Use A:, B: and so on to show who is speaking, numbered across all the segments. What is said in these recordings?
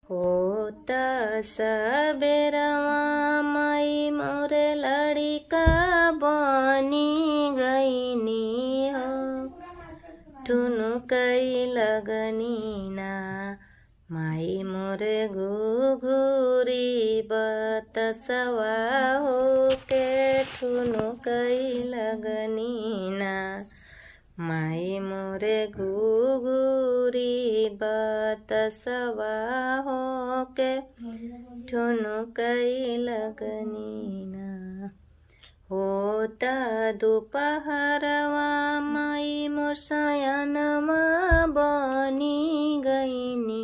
A: होता सबेरवा माई मोरे लड़िका बनी गईनी हो, ठुनुकई लगनी ना माई मोरे घुघुरी बतसवा हो के, ठुनुकई लगनी ना माई मोरे घुघुरी बतसवा हो के, ठुनुकई लगनी ना। होता दोपहरवा माई मोर सयनमा बनी गईनी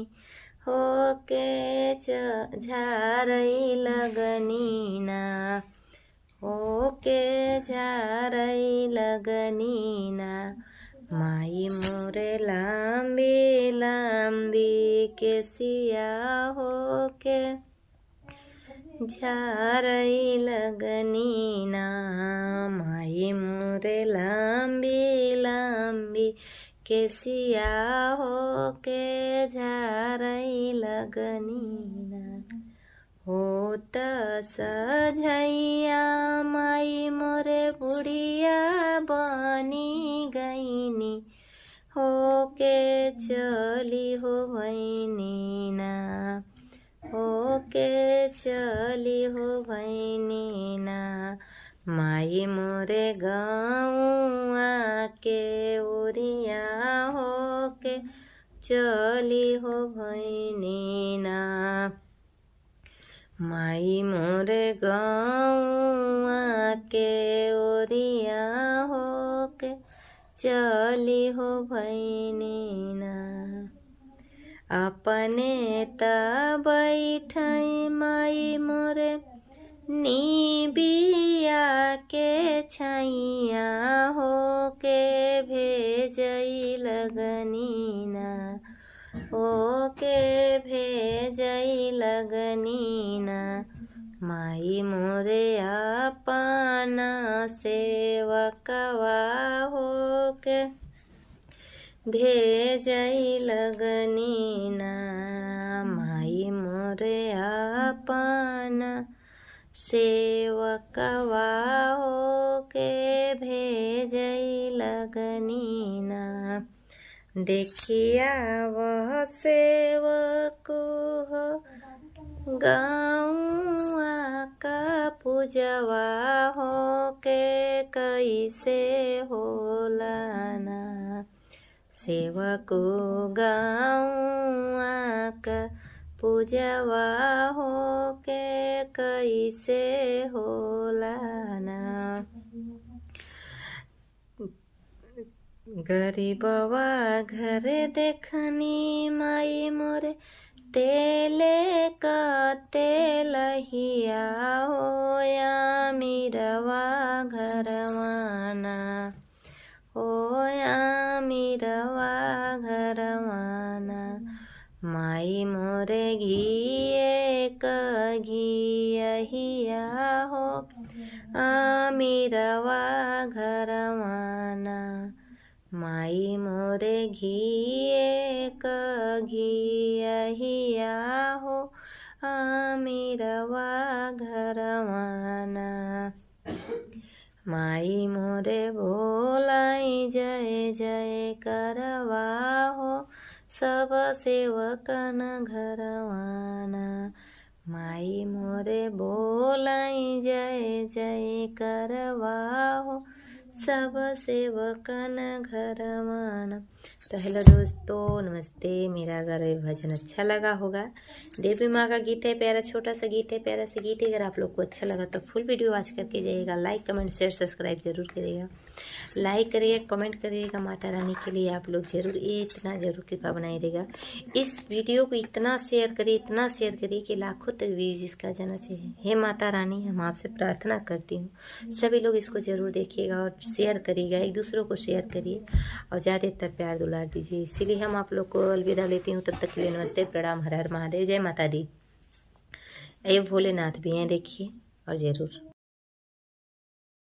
A: हो के, झारई लगनी ना हो के, झारई लगनी ना माई मोरे लाम्बी लाम्बी केसिया हो के, झारई लगनी ना माई मोरे लाम्बी लाम्बी केसिया हो के, झारई लगनी ना। होता सझैया माई मोरे बुढ़िया बनी गईनी हो के, चली हो भैनी ना हो के, चली हो भैनी ना माई मोरे गाँवा के ओरिया हो के, चली हो भैनी ना माई मोरे गाँवा के ओरिया हो के, चली हो भैनी ना। अपने त बैठई माई मोरे निबिया के छैया हो के, भेजई लगनी ना हो के, भेजई लगनी ना माई मोरे अपना सेवकवा हो के, भेजई लगनी ना माई मोरे अपना सेवकवा हो के, भेजई लगनी ना। देखिया वह सेवक हो गाँवा का पूजवा हो के, कैसे होला ना सेवक गाँवा का पूजवा हो के, कैसे होला ना। गरीबवा घरे देखनी माई मोरे तेले का तेलहिया हो, या मीरवा घरवाना हो, या मीरवा घरवाना माई मोरे घिए का घियहिया हो, मीरवा घरवाना माई मोरे घिए का घियहिया हो, मीरवा घरवाना माई मोरे बोलाई जय जय करवा हो, सब सेवकन घरवाना माई मोरे बोलाई जय जय करवा हो, सब सेवकन घरवाना। तो हेलो दोस्तों, नमस्ते। मेरा अगर भजन अच्छा लगा होगा, देवी माँ का गीत है, प्यारा छोटा सा गीत है, प्यारा सा गीत है। अगर आप लोग को अच्छा लगा तो फुल वीडियो वॉच करके जाइएगा, लाइक कमेंट शेयर सब्सक्राइब जरूर करिएगा, लाइक करिएगा, कमेंट करिएगा। माता रानी के लिए आप लोग जरूर ये इतना जरूर कृपा बनाए रहेगा। इस वीडियो को इतना शेयर करिए, इतना शेयर करिए कि लाखों तक व्यूज इसका जाना चाहिए। हे माता रानी, हम आपसे प्रार्थना करती हूँ सभी लोग इसको जरूर देखिएगा और शेयर करिएगा, एक दूसरों को शेयर करिए और ज़्यादातर प्यार दुलार दीजिए। इसीलिए हम आप लोग को अलविदा लेती हूँ। तब तक के लिए नमस्ते, प्रणाम, हर हर महादेव, जय माता दी। ये भोलेनाथ भी हैं देखिए, और ज़रूर